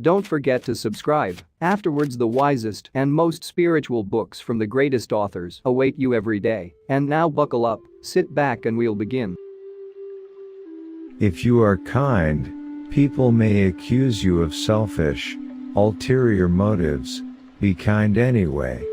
Don't forget to subscribe. Afterwards, the wisest and most spiritual books from the greatest authors await you every day. And now buckle up, sit back and we'll begin. If you are kind, people may accuse you of selfish, ulterior motives. Be kind anyway.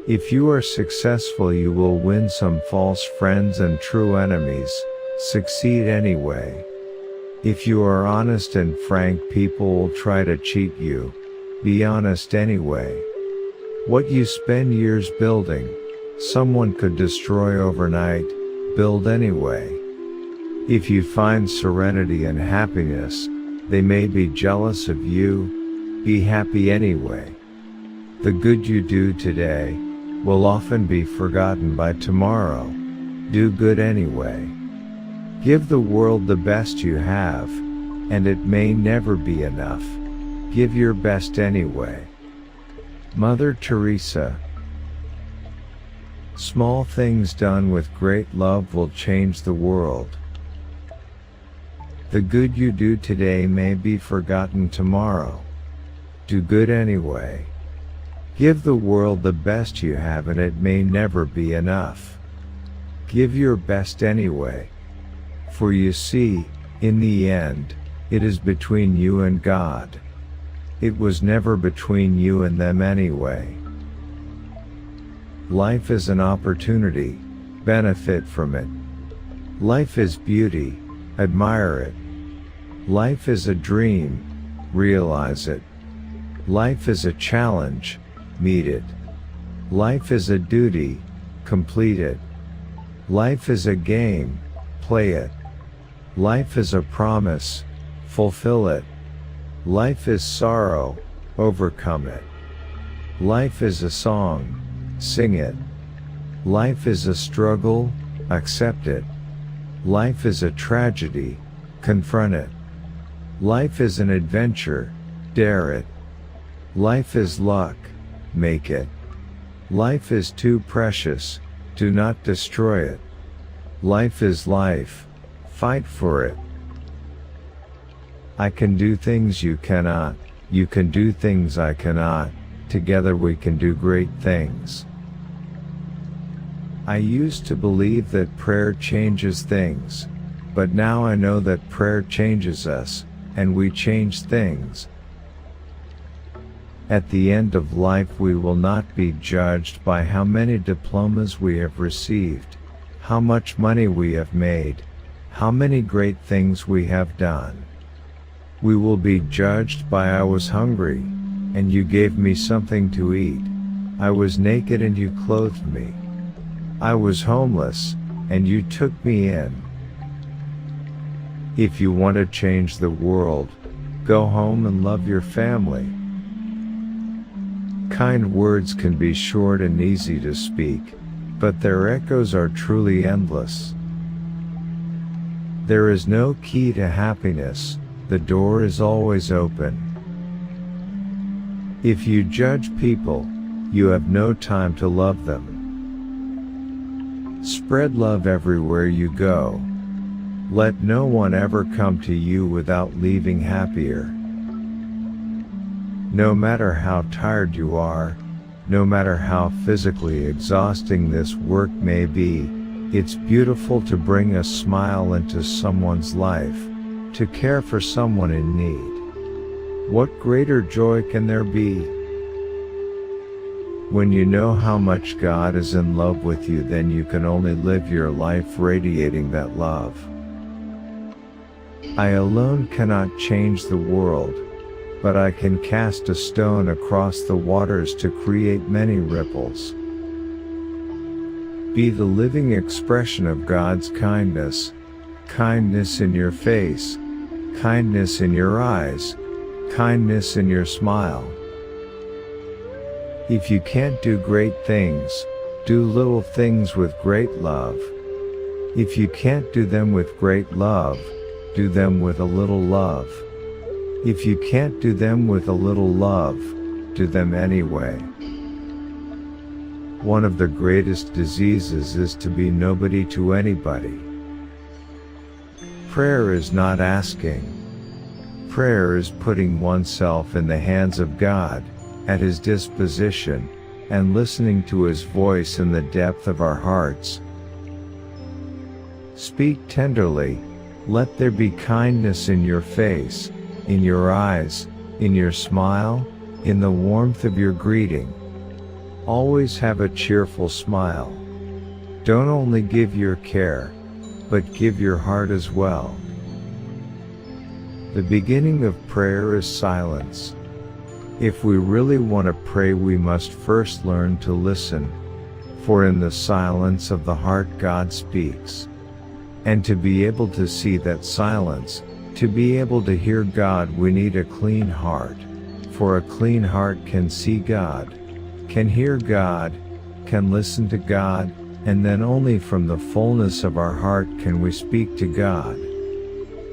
If you are successful, you will win some false friends and true enemies. Succeed anyway. If you are honest and frank, people will try to cheat you. Be honest anyway. What you spend years building, someone could destroy overnight. Build anyway. If you find serenity and happiness, they may be jealous of you. Be happy anyway. The good you do today will often be forgotten by tomorrow. Do good anyway. Give the world the best you have, and it may never be enough. Give your best anyway. Mother Teresa. Small things done with great love will change the world. The good you do today may be forgotten tomorrow. Do good anyway. Give the world the best you have, and it may never be enough. Give your best anyway. For you see, in the end, it is between you and God. It was never between you and them anyway. Life is an opportunity. Benefit from it. Life is beauty. Admire it. Life is a dream. Realize it. Life is a challenge. Meet it. Life is a duty. Complete it. Life is a game. Play it. Life is a promise. Fulfill it. Life is sorrow. Overcome it. Life is a song. Sing it. Life is a struggle. Accept it. Life is a tragedy. Confront it. Life is an adventure. Dare it. Life is luck. Make it. Life is too precious. Do not destroy it. Life is life. Fight for it. I can do things you cannot. You can do things I cannot. Together we can do great things. I used to believe that prayer changes things, but now I know that prayer changes us, and we change things. At the end of life, we will not be judged by how many diplomas we have received, how much money we have made, how many great things we have done. We will be judged by I was hungry, and you gave me something to eat. I was naked and you clothed me. I was homeless, and you took me in. If you want to change the world, go home and love your family. Kind words can be short and easy to speak, but their echoes are truly endless. There is no key to happiness. The door is always open. If you judge people, you have no time to love them. Spread love everywhere you go. Let no one ever come to you without leaving happier. No matter how tired you are, no matter how physically exhausting this work may be, it's beautiful to bring a smile into someone's life, to care for someone in need. What greater joy can there be? When you know how much God is in love with you, then you can only live your life radiating that love. I alone cannot change the world, but I can cast a stone across the waters to create many ripples. Be the living expression of God's kindness. Kindness in your face, kindness in your eyes, kindness in your smile. If you can't do great things, do little things with great love. If you can't do them with great love, do them with a little love. If you can't do them with a little love, do them anyway. One of the greatest diseases is to be nobody to anybody. Prayer is not asking. prayer is putting oneself in the hands of God, at His disposition, and listening to His voice in the depth of our hearts. Speak tenderly, let there be kindness in your face, in your eyes, in your smile, in the warmth of your greeting. Always have a cheerful smile. Don't only give your care, but give your heart as well. The beginning of prayer is silence. If we really want to pray, we must first learn to listen, for in the silence of the heart God speaks. And to be able to see that silence, to be able to hear God, we need a clean heart, for a clean heart can see God, can hear God, can listen to God, and then only from the fullness of our heart can we speak to God.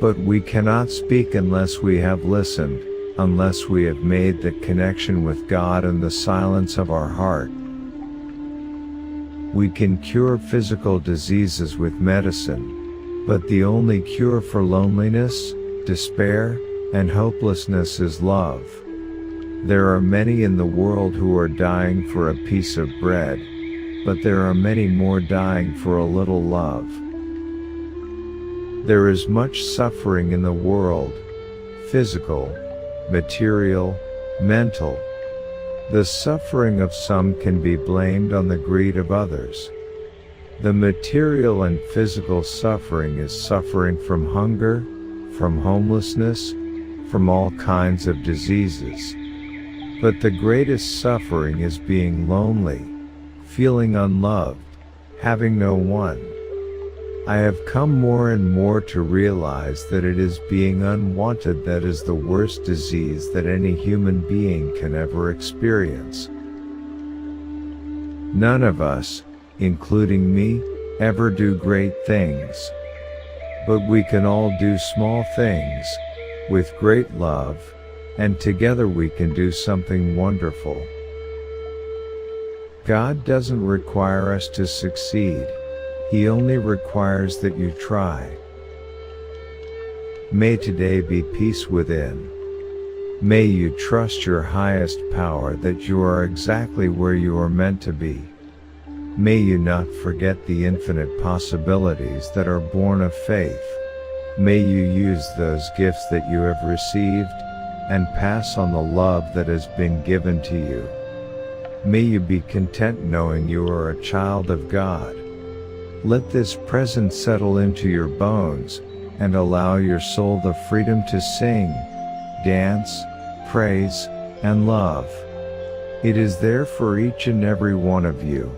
But we cannot speak unless we have listened, unless we have made that connection with God in the silence of our heart. We can cure physical diseases with medicine, but the only cure for loneliness, despair, and hopelessness is love. There are many in the world who are dying for a piece of bread, but there are many more dying for a little love. There is much suffering in the world, physical, material, mental. The suffering of some can be blamed on the greed of others. The material and physical suffering is suffering from hunger, from homelessness, from all kinds of diseases. But the greatest suffering is being lonely, feeling unloved, having no one. I have come more and more to realize that it is being unwanted that is the worst disease that any human being can ever experience. None of us, including me, ever do great things. But we can all do small things, with great love, and together we can do something wonderful. God doesn't require us to succeed. He only requires that you try. May today be peace within. May you trust your highest power that you are exactly where you are meant to be. May you not forget the infinite possibilities that are born of faith. May you use those gifts that you have received, and pass on the love that has been given to you. May you be content knowing you are a child of God. Let this present settle into your bones, and allow your soul the freedom to sing, dance, praise, and love. It is there for each and every one of you.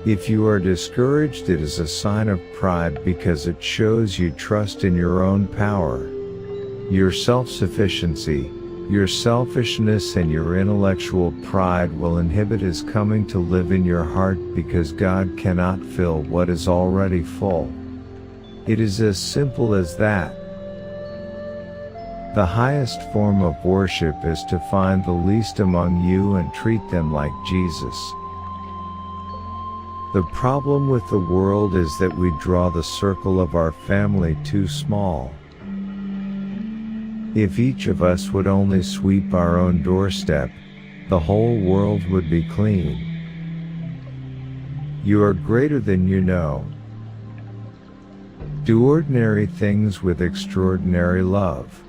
If you are discouraged, it is a sign of pride because it shows you trust in your own power. Your self-sufficiency, your selfishness, and your intellectual pride will inhibit His coming to live in your heart because God cannot fill what is already full. It is as simple as that. The highest form of worship is to find the least among you and treat them like Jesus. The problem with the world is that we draw the circle of our family too small. If each of us would only sweep our own doorstep, the whole world would be clean. You are greater than you know. Do ordinary things with extraordinary love.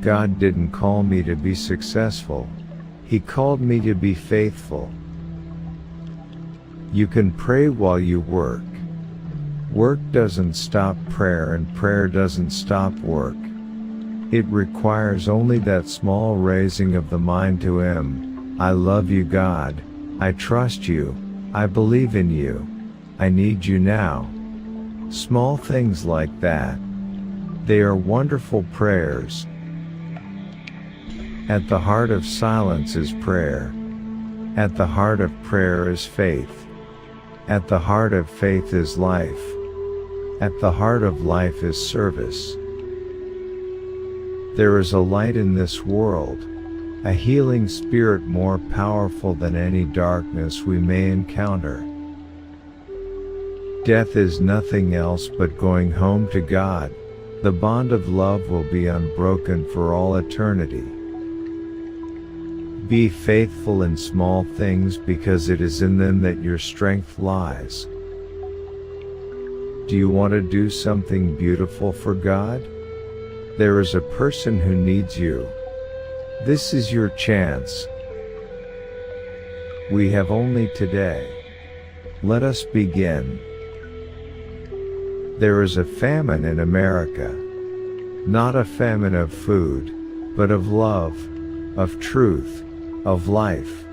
God didn't call me to be successful. He called me to be faithful. You can pray while you work. Work doesn't stop prayer, and prayer doesn't stop work. It requires only that small raising of the mind to Him. I love you, God. I trust you. I believe in you. I need you now. Small things like that. They are wonderful prayers. At the heart of silence is prayer. At the heart of prayer is faith. At the heart of faith is life. At the heart of life is service. There is a light in this world, a healing spirit more powerful than any darkness we may encounter. Death is nothing else but going home to God, The bond of love will be unbroken for all eternity. Be faithful in small things because it is in them that your strength lies. Do you want to do something beautiful for God? There is a person who needs you. This is your chance. We have only today. Let us begin. There is a famine in America. Not a famine of food, but of love, of truth, of life.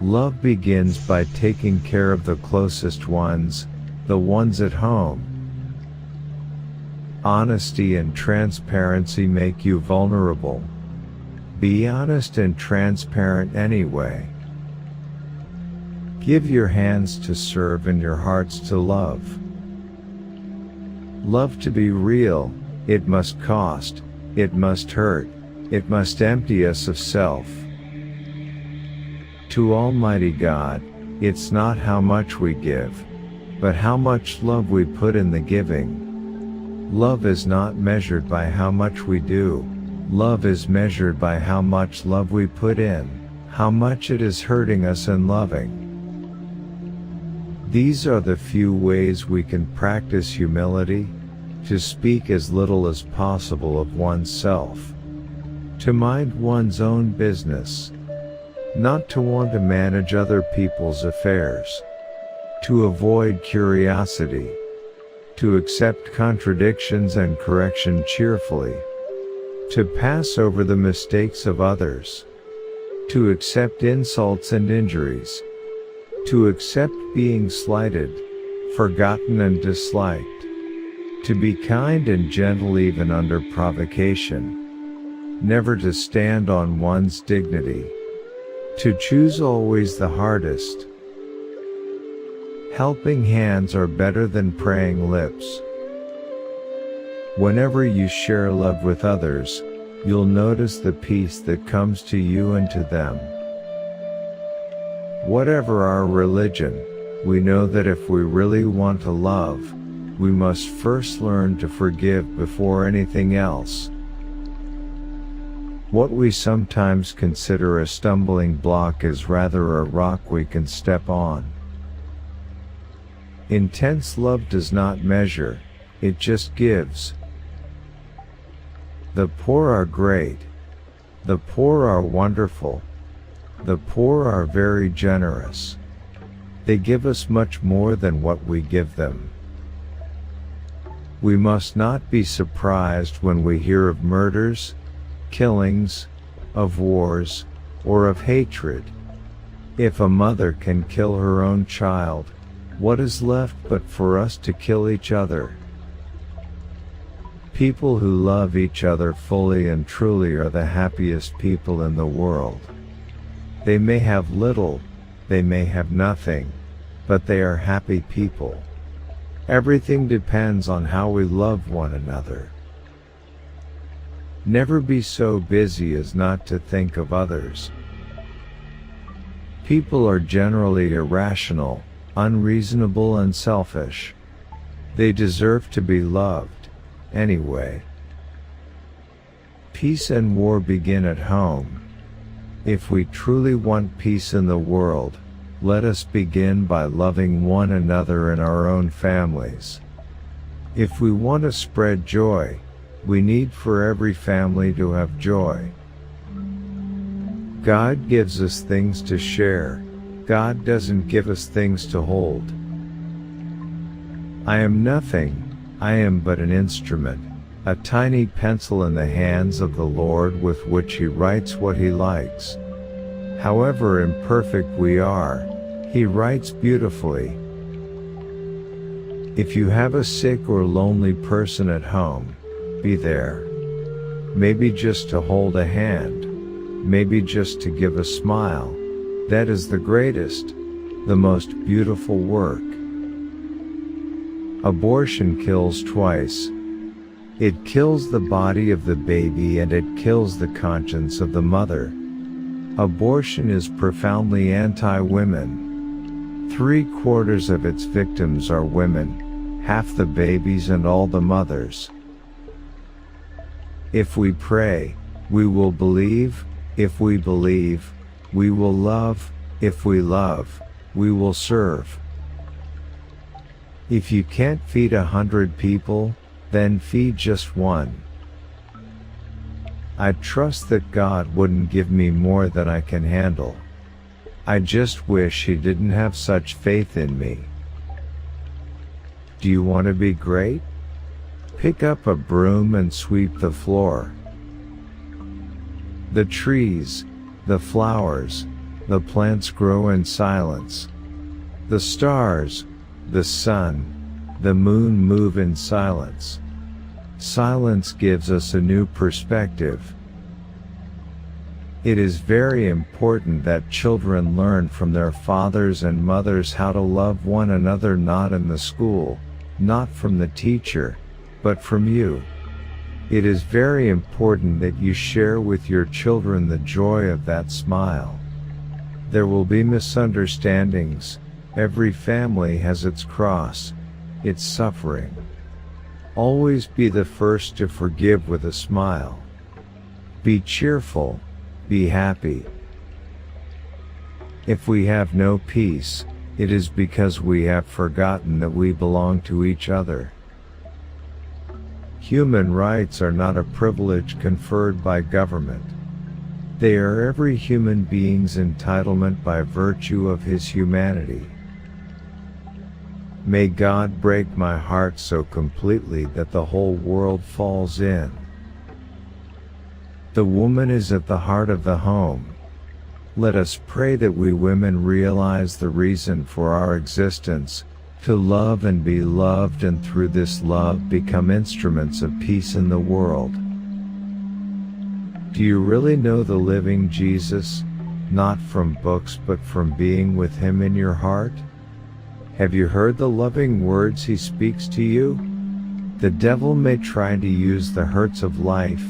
Love begins by taking care of the closest ones, the ones at home. Honesty and transparency make you vulnerable. Be honest and transparent anyway. Give your hands to serve and your hearts to love. Love to be real, it must cost, it must hurt, it must empty us of self. To Almighty God, it's not how much we give, but how much love we put in the giving. Love is not measured by how much we do. Love is measured by how much love we put in, how much it is hurting us and loving. These are the few ways we can practice humility: to speak as little as possible of oneself, to mind one's own business, not to want to manage other people's affairs, to avoid curiosity, to accept contradictions and correction cheerfully, to pass over the mistakes of others, to accept insults and injuries, to accept being slighted, forgotten and disliked, to be kind and gentle even under provocation, never to stand on one's dignity, to choose always the hardest. Helping hands are better than praying lips. Whenever you share love with others, you'll notice the peace that comes to you and to them. Whatever our religion, we know that if we really want to love, we must first learn to forgive before anything else. What we sometimes consider a stumbling block is rather a rock we can step on. Intense love does not measure, it just gives. The poor are great. The poor are wonderful. The poor are very generous. They give us much more than what we give them. We must not be surprised when we hear of murders, killings, of wars, or of hatred. If a mother can kill her own child, what is left but for us to kill each other? People who love each other fully and truly are the happiest people in the world. They may have little, they may have nothing, but they are happy people. Everything depends on how we love one another. Never be so busy as not to think of others. People are generally irrational, unreasonable and selfish. They deserve to be loved, anyway. Peace and war begin at home. If we truly want peace in the world, let us begin by loving one another in our own families. If we want to spread joy, we need for every family to have joy. God gives us things to share. God doesn't give us things to hold. I am nothing, I am but an instrument, a tiny pencil in the hands of the Lord with which He writes what He likes. However imperfect we are, He writes beautifully. If you have a sick or lonely person at home, be there. Maybe just to hold a hand, maybe just to give a smile. That is the greatest, the most beautiful work. Abortion kills twice. It kills the body of the baby and it kills the conscience of the mother. Abortion is profoundly anti-women. 3/4 of its victims are women. half the babies and all the mothers. If we pray, we will believe. If we believe, we will love. If we love, we will serve. If you can't feed 100 people, then feed just one. I trust that God wouldn't give me more than I can handle. I just wish He didn't have such faith in me. Do you want to be great? Pick up a broom and sweep the floor. The trees, the flowers, the plants grow in silence. The stars, the sun, the moon move in silence. Silence gives us a new perspective. It is very important that children learn from their fathers and mothers how to love one another, not in the school, not from the teacher, but from you. It is very important that you share with your children the joy of that smile. There will be misunderstandings. Every family has its cross, its suffering. Always be the first to forgive with a smile. Be cheerful, be happy. If we have no peace, it is because we have forgotten that we belong to each other. Human rights are not a privilege conferred by government. They are every human being's entitlement by virtue of his humanity. May God break my heart so completely that the whole world falls in. The woman is at the heart of the home. Let us pray that we women realize the reason for our existence, to love and be loved, and through this love become instruments of peace in the world. Do you really know the living Jesus, not from books but from being with Him in your heart? Have you heard the loving words He speaks to you? The devil may try to use the hurts of life,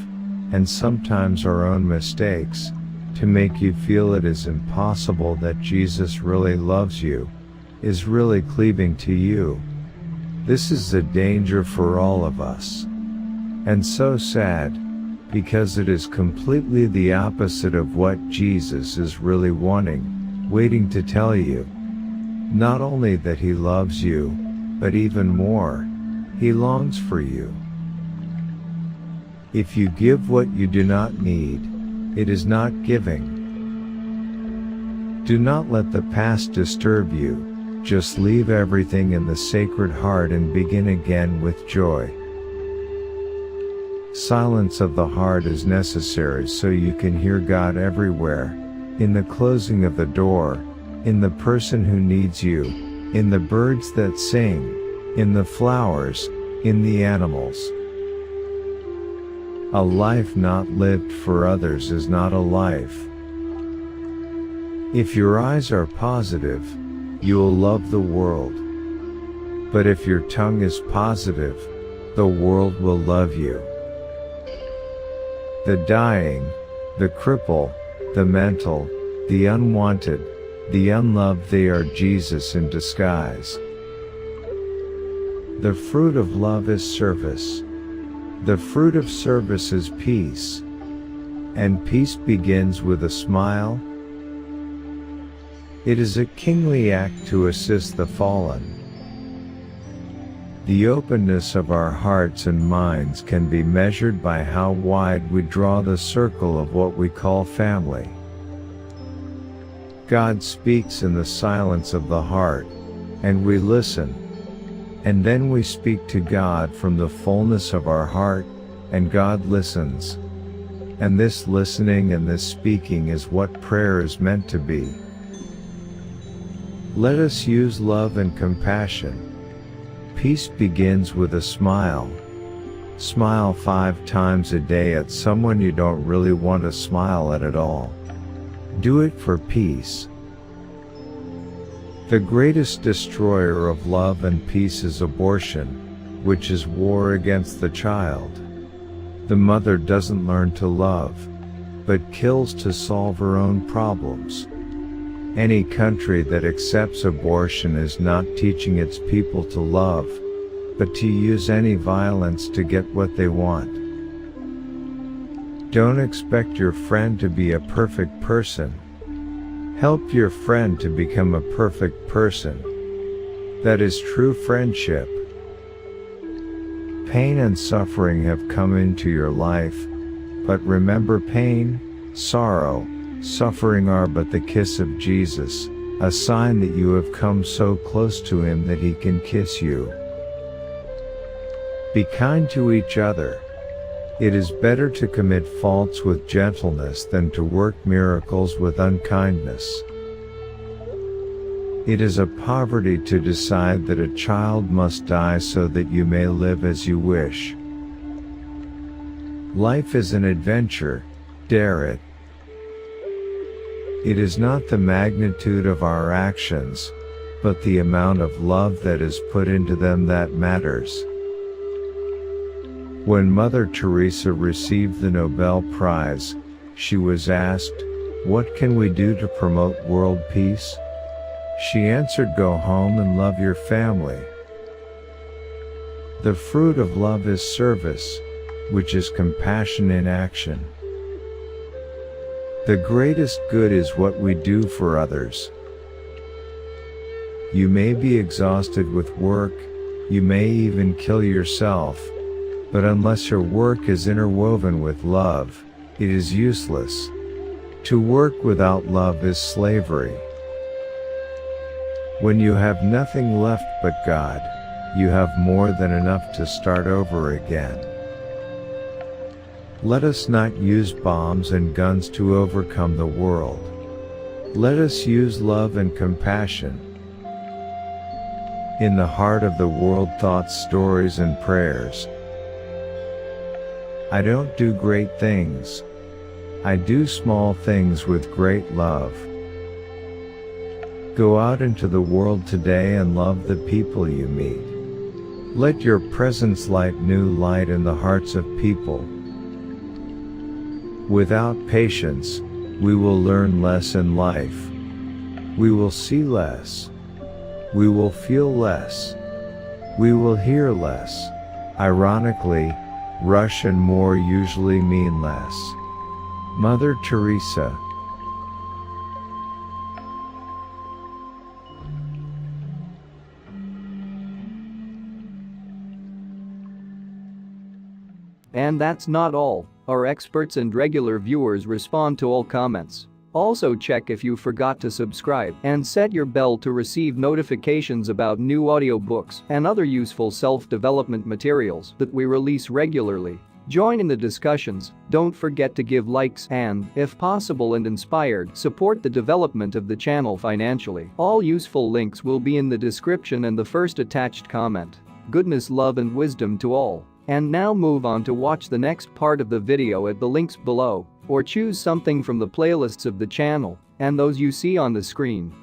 and sometimes our own mistakes, to make you feel it is impossible that Jesus really loves you, is really cleaving to you. This is a danger for all of us. And so sad, because it is completely the opposite of what Jesus is really wanting, waiting to tell you. Not only that He loves you, but even more, He longs for you. If you give what you do not need, it is not giving. Do not let the past disturb you, just leave everything in the Sacred Heart and begin again with joy. Silence of the heart is necessary so you can hear God everywhere, in the closing of the door, in the person who needs you, in the birds that sing, in the flowers, in the animals. A life not lived for others is not a life. If your eyes are positive, you will love the world. But if your tongue is positive, the world will love you. The dying, the cripple, the mental, the unwanted, the unloved, they are Jesus in disguise. The fruit of love is service. The fruit of service is peace. And peace begins with a smile. It is a kingly act to assist the fallen. The openness of our hearts and minds can be measured by how wide we draw the circle of what we call family. God speaks in the silence of the heart, and we listen. And then we speak to God from the fullness of our heart, and God listens. And this listening and this speaking is what prayer is meant to be. Let us use love and compassion. Peace begins with a smile. Smile 5 times a day at someone you don't really want to smile at all. Do it for peace. The greatest destroyer of love and peace is abortion, which is war against the child. The mother doesn't learn to love, but kills to solve her own problems. Any country that accepts abortion is not teaching its people to love, but to use any violence to get what they want. Don't expect your friend to be a perfect person. Help your friend to become a perfect person. That is true friendship. Pain and suffering have come into your life, but remember, pain, sorrow, suffering are but the kiss of Jesus, a sign that you have come so close to Him that He can kiss you. Be kind to each other. It is better to commit faults with gentleness than to work miracles with unkindness. It is a poverty to decide that a child must die so that you may live as you wish. Life is an adventure, dare it. It is not the magnitude of our actions, but the amount of love that is put into them that matters. When Mother Teresa received the Nobel Prize, she was asked, "What can we do to promote world peace?" She answered, "Go home and love your family." The fruit of love is service, which is compassion in action. The greatest good is what we do for others. You may be exhausted with work, you may even kill yourself, but unless your work is interwoven with love, it is useless. To work without love is slavery. When you have nothing left but God, you have more than enough to start over again. Let us not use bombs and guns to overcome the world. Let us use love and compassion. In the heart of the world, thoughts, stories, and prayers. I don't do great things. I do small things with great love. Go out into the world today and love the people you meet. Let your presence light new light in the hearts of people. Without patience, we will learn less in life. We will see less. We will feel less. We will hear less. Ironically, rush and more usually mean less. Mother Teresa. And that's not all. Our experts and regular viewers respond to all comments. Also check if you forgot to subscribe and set your bell to receive notifications about new audiobooks and other useful self-development materials that we release regularly. Join in the discussions, don't forget to give likes and, if possible and inspired, support the development of the channel financially. All useful links will be in the description and the first attached comment. Goodness, love and wisdom to all. And now move on to watch the next part of the video at the links below, or choose something from the playlists of the channel and those you see on the screen.